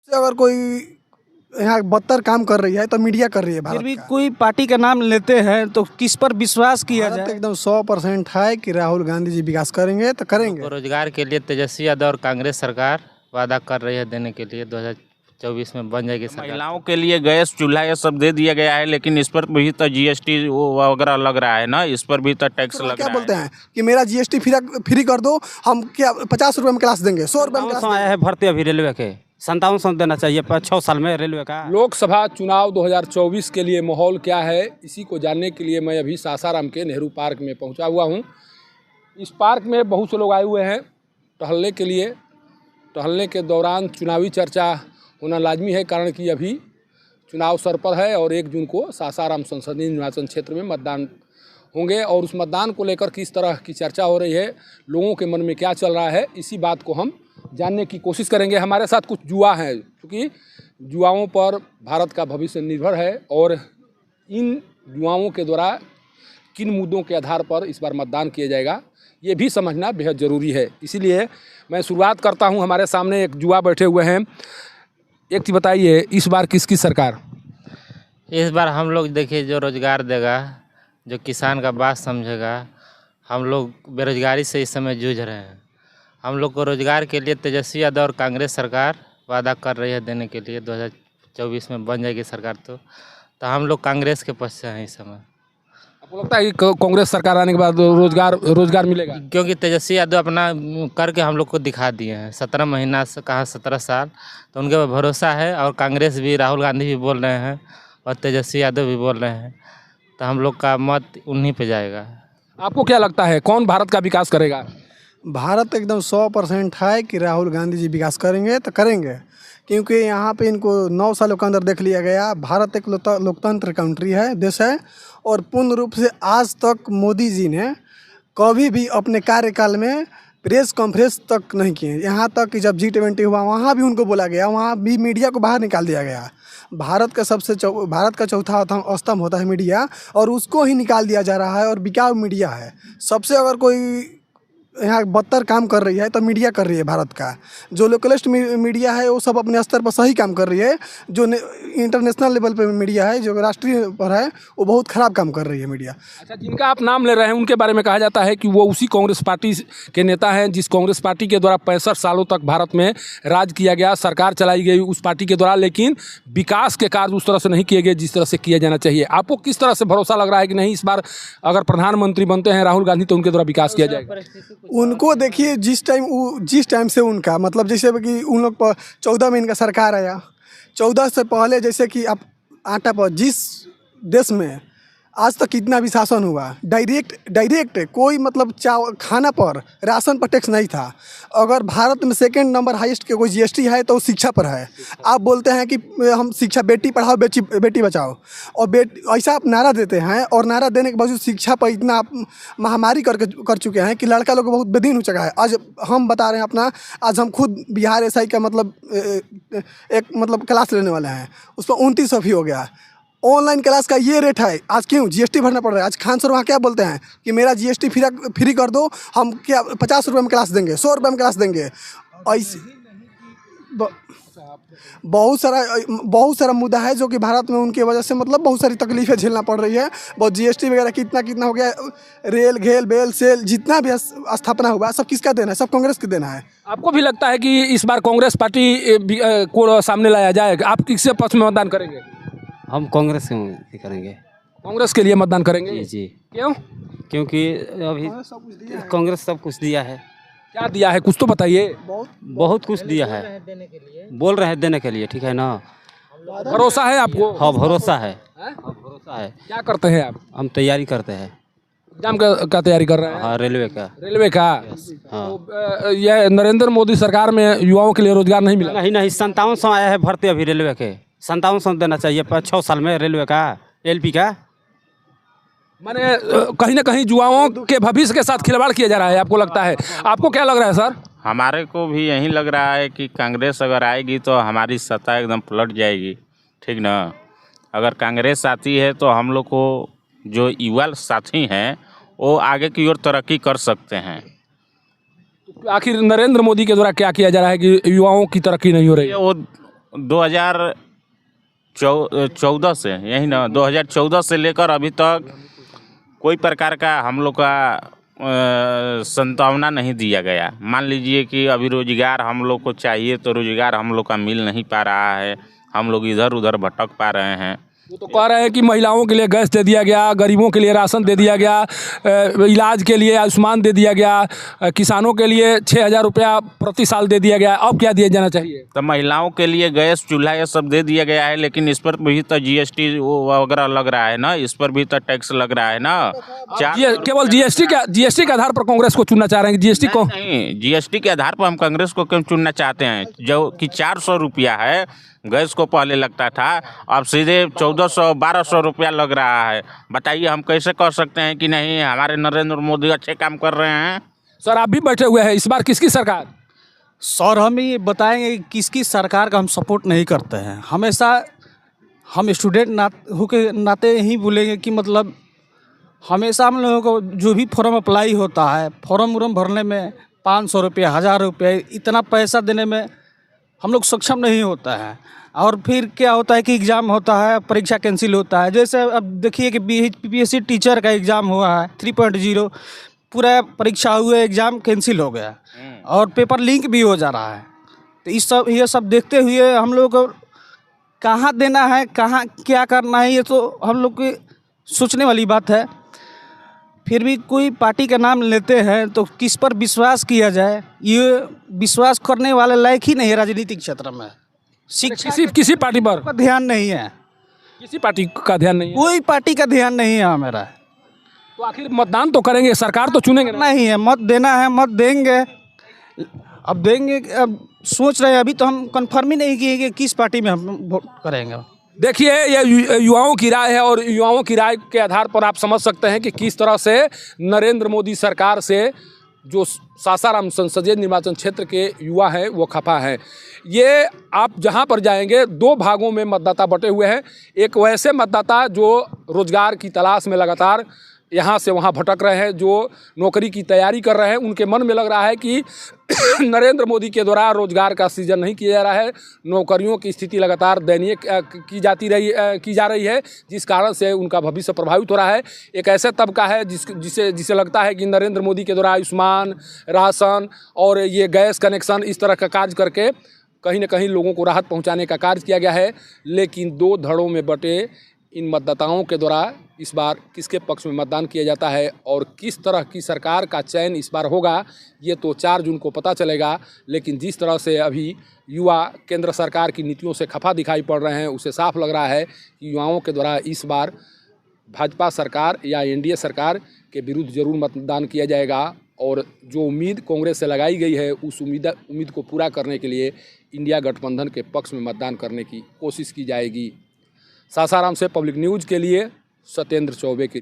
अगर कोई यहाँ बदतर काम कर रही है तो मीडिया कर रही है। फिर भारत भी का कोई पार्टी का नाम लेते हैं तो किस पर विश्वास किया भारत जाए? एकदम 100% है कि राहुल गांधी जी विकास करेंगे तो करेंगे। को रोजगार के लिए तेजस्वी यादव और कांग्रेस सरकार वादा कर रही है देने के लिए 2024 में बन जाएगी सरकार। महिलाओं के लिए गैस चूल्हा ये सब दे दिया गया है, लेकिन इस पर भी तो जीएसटी वगैरह लग रहा है ना, इस पर भी तो टैक्स लग क्या रहा बोलते है। हैं कि मेरा जीएसटी फ्री कर दो, हम क्या 50 रुपए में क्लास देंगे, 100 रुपए में क्लास आया है भर्ती अभी रेलवे के 5700 देना चाहिए 6 साल में रेलवे का। लोकसभा चुनाव 2024 के लिए माहौल क्या है, इसी को जानने के लिए मैं अभी सासाराम के नेहरू पार्क में पहुंचा हुआ हूं। इस पार्क में बहुत से लोग आए हुए हैं टहलने के लिए। टहलने के दौरान चुनावी चर्चा होना लाजमी है, कारण कि अभी चुनाव सर पर है और 1 जून को सासाराम संसदीय निर्वाचन क्षेत्र में मतदान होंगे और उस मतदान को लेकर किस तरह की चर्चा हो रही है, लोगों के मन में क्या चल रहा है, इसी बात को हम जानने की कोशिश करेंगे। हमारे साथ कुछ युवा हैं, क्योंकि युवाओं पर भारत का भविष्य निर्भर है और इन युवाओं के द्वारा किन मुद्दों के आधार पर इस बार मतदान किया जाएगा, ये भी समझना बेहद ज़रूरी है। इसीलिए मैं शुरुआत करता हूं। हमारे सामने एक युवा बैठे हुए हैं। एक चीज़ बताइए, इस बार किसकी सरकार? इस बार हम लोग देखिए जो रोजगार देगा, जो किसान का बात समझेगा। हम लोग बेरोजगारी से इस समय जूझ रहे हैं। हम लोग को रोजगार के लिए तेजस्वी यादव और कांग्रेस सरकार वादा कर रही है देने के लिए 2024 में बन जाएगी सरकार। तो हम लोग कांग्रेस के पक्ष से हैं इस समय। आपको लगता है कि कांग्रेस सरकार आने के बाद रोजगार मिलेगा? क्योंकि तेजस्वी यादव अपना करके हम लोग को दिखा दिए हैं। 17 महीना से कहा 17 साल, तो उनके पर भरोसा है। और कांग्रेस भी, राहुल गांधी भी बोल रहे हैं और तेजस्वी यादव भी बोल रहे हैं, तो हम लोग का मत उन्हीं पे जाएगा। आपको क्या लगता है कौन भारत का विकास करेगा? भारत एकदम 100% है कि राहुल गांधी जी विकास करेंगे तो करेंगे, क्योंकि यहाँ पे इनको 9 सालों के अंदर देख लिया गया। भारत एक लोकतंत्र कंट्री है, देश है, और पूर्ण रूप से आज तक मोदी जी ने कभी भी अपने कार्यकाल में प्रेस कॉन्फ्रेंस तक नहीं किए। यहाँ तक कि जब G20 हुआ वहाँ भी उनको बोला गया, वहाँ भी मीडिया को बाहर निकाल दिया गया। भारत का चौथा स्तंभ होता है मीडिया, और उसको ही निकाल दिया जा रहा है और बिकाऊ मीडिया है। सबसे अगर कोई यहाँ बदतर काम कर रही है तो मीडिया कर रही है। भारत का जो लोकलिस्ट मीडिया है वो सब अपने स्तर पर सही काम कर रही है। जो इंटरनेशनल लेवल पे मीडिया है, जो राष्ट्रीय पर है, वो बहुत ख़राब काम कर रही है मीडिया। अच्छा, जिनका आप नाम ले रहे हैं उनके बारे में कहा जाता है कि वो उसी कांग्रेस पार्टी के नेता हैं जिस कांग्रेस पार्टी के द्वारा 65 सालों तक भारत में राज किया गया, सरकार चलाई गई उस पार्टी के द्वारा, लेकिन विकास के कार्य उस तरह से नहीं किए गए जिस तरह से किया जाना चाहिए। आपको किस तरह से भरोसा लग रहा है कि नहीं, इस बार अगर प्रधानमंत्री बनते हैं राहुल गांधी तो उनके द्वारा विकास किया जाएगा? उनको देखिए, जिस टाइम से उनका मतलब, जैसे कि उन लोग पर 14 में इनका सरकार आया, 14 से पहले जैसे कि आप आटा पर जिस देश में आज तक कितना भी शासन हुआ, डायरेक्ट कोई मतलब खाना पर, राशन पर टैक्स नहीं था। अगर भारत में सेकंड नंबर हाईएस्ट के कोई जीएसटी है तो शिक्षा पर है। आप बोलते हैं कि हम शिक्षा, बेटी पढ़ाओ बेटी बचाओ, और ऐसा आप नारा देते हैं, और नारा देने के बावजूद शिक्षा पर इतना आप महामारी कर चुके हैं कि लड़का लोग बहुत बेदीन हो चुका है। आज हम बता रहे हैं अपना, आज हम खुद बिहार एसआई का मतलब एक क्लास लेने वाले हैं, उस पर 2900 फी हो गया। ऑनलाइन क्लास का ये रेट है, आज क्यों जीएसटी भरना पड़ रहा है? आज खान सर वहाँ क्या बोलते हैं कि मेरा जीएसटी फ्री कर दो, हम क्या 50 रुपए में क्लास देंगे, 100 रुपए में क्लास देंगे। ऐसे बहुत सारा मुद्दा है जो कि भारत में उनकी वजह से मतलब बहुत सारी तकलीफें झेलना पड़ रही है। बहुत जीएसटी वगैरह कितना हो गया, रेल घेल बेल सेल जितना भी स्थापना हुआ, सब किसका देना है? सब कांग्रेस का देना है। आपको भी लगता है कि इस बार कांग्रेस पार्टी को सामने लाया जाए? आप किसके पक्ष में मतदान करेंगे? हम कांग्रेस के करेंगे। कांग्रेस के लिए मतदान करेंगे? जी। क्यों? क्योंकि अभी कांग्रेस सब कुछ दिया है। क्या दिया है, कुछ तो बताइए। बहुत कुछ दिया है, बोल रहे हैं देने के लिए, ठीक है ना? भरोसा है आपको? हाँ, भरोसा है। भरोसा है। क्या करते हैं आप? हम तैयारी करते हैं। एग्जाम का तैयारी कर रहे हैं? हाँ, रेलवे का। हाँ। तो यह नरेंद्र मोदी सरकार में युवाओं के लिए रोजगार नहीं मिला? नहीं, 5700 आया है भर्ती अभी रेलवे के 5700 देना चाहिए 6 साल में रेलवे का, एलपी का। माने कहीं ना कहीं युवाओं के भविष्य के साथ खिलवाड़ किया जा रहा है, आपको लगता है? आपको क्या लग रहा है सर? हमारे को भी यही लग रहा है कि कांग्रेस अगर आएगी तो हमारी सत्ता एकदम पलट जाएगी, ठीक ना? अगर कांग्रेस आती है तो हम लोग को जो युवा साथी हैं वो आगे की ओर तरक्की कर सकते हैं। आखिर नरेंद्र मोदी के द्वारा क्या किया जा रहा है कि युवाओं की तरक्की नहीं हो रही है? वो 2014 से, यही ना, 2014 से लेकर अभी तक कोई प्रकार का हम लोग का संभावना नहीं दिया गया। मान लीजिए कि अभी रोजगार हम लोग को चाहिए तो रोजगार हम लोग का मिल नहीं पा रहा है, हम लोग इधर उधर भटक पा रहे हैं। वो तो कह रहे हैं कि महिलाओं के लिए गैस दे दिया गया, गरीबों के लिए राशन दे दिया गया, इलाज के लिए आयुष्मान दे दिया गया, किसानों के लिए 6,000 रुपया प्रति साल दे दिया गया। अब क्या दिया जाना चाहिए? तो महिलाओं के लिए गैस चूल्हा ये सब दे दिया गया है, लेकिन इस पर भी तो जीएसटी वगैरह लग रहा है ना, इस पर भी तो टैक्स लग रहा है ना। केवल जीएसटी के आधार पर कांग्रेस को चुनना चाह रहे हैं? जीएसटी को नहीं, जीएसटी के आधार पर हम कांग्रेस को क्यों चुनना चाहते हैं? जो कि 400 रुपया है गैस को पहले लगता था, अब सीधे 1400-1200 रुपया लग रहा है। बताइए हम कैसे कह सकते हैं कि नहीं हमारे नरेंद्र मोदी अच्छे काम कर रहे हैं? सर आप भी बैठे हुए हैं, इस बार किसकी सरकार? सर हम ये बताएंगे किसकी सरकार का हम सपोर्ट नहीं करते हैं। हमेशा हम स्टूडेंट होके नाते यही बोलेंगे कि मतलब हमेशा हम लोगों को जो भी फॉर्म अप्लाई होता है, फॉर्म भरने में 500 रुपया 1,000 रुपये इतना पैसा देने में हम लोग सक्षम नहीं होता है। और फिर क्या होता है कि एग्ज़ाम होता है, परीक्षा कैंसिल होता है। जैसे अब देखिए कि बीपीएससी टीचर का एग्ज़ाम हुआ है 3.0, पूरा परीक्षा हुए, एग्ज़ाम कैंसिल हो गया और पेपर लीक भी हो जा रहा है। तो ये सब देखते हुए हम लोग को कहाँ देना है, कहाँ क्या करना है, ये तो हम लोग की सोचने वाली बात है। फिर भी कोई पार्टी का नाम लेते हैं तो किस पर विश्वास किया जाए, ये विश्वास करने वाले लायक ही नहीं है राजनीतिक क्षेत्र में। शिक्षा किसी पार्टी पर का ध्यान नहीं है, किसी पार्टी का ध्यान नहीं है, कोई पार्टी का ध्यान नहीं है हमारा। तो आखिर मतदान तो करेंगे, सरकार तो चुनेंगे ना? नहीं है, मत देना है, मत देंगे। अब देंगे, अब सोच रहे हैं, अभी तो हम कंफर्म ही नहीं किए कि किस पार्टी में हम वोट करेंगे। देखिए ये युवाओं की राय है और युवाओं की राय के आधार पर आप समझ सकते हैं कि किस तरह से नरेंद्र मोदी सरकार से जो सासाराम संसदीय निर्वाचन क्षेत्र के युवा हैं वो खफा हैं। ये आप जहां पर जाएंगे 2 भागों में मतदाता बटे हुए हैं। एक वैसे मतदाता जो रोजगार की तलाश में लगातार यहाँ से वहाँ भटक रहे हैं, जो नौकरी की तैयारी कर रहे हैं, उनके मन में लग रहा है कि नरेंद्र मोदी के द्वारा रोजगार का सृजन नहीं किया जा रहा है, नौकरियों की स्थिति लगातार दयनीय की जा रही है, जिस कारण से उनका भविष्य प्रभावित हो रहा है। एक ऐसा तबका है जिसे लगता है कि नरेंद्र मोदी के द्वारा आयुष्मान, राशन और ये गैस कनेक्शन इस तरह का कार्य करके कहीं न कहीं लोगों को राहत पहुँचाने का कार्य किया गया है। लेकिन 2 धड़ों में बटे इन मतदाताओं के द्वारा इस बार किसके पक्ष में मतदान किया जाता है और किस तरह की सरकार का चयन इस बार होगा, ये तो 4 जून को पता चलेगा। लेकिन जिस तरह से अभी युवा केंद्र सरकार की नीतियों से खफा दिखाई पड़ रहे हैं, उसे साफ लग रहा है कि युवाओं के द्वारा इस बार भाजपा सरकार या एनडीए सरकार के विरुद्ध जरूर मतदान किया जाएगा। और जो उम्मीद कांग्रेस से लगाई गई है, उस उम्मीद को पूरा करने के लिए इंडिया गठबंधन के पक्ष में मतदान करने की कोशिश की जाएगी। सासाराम से पब्लिक न्यूज़ के लिए सत्येंद्र चौबे की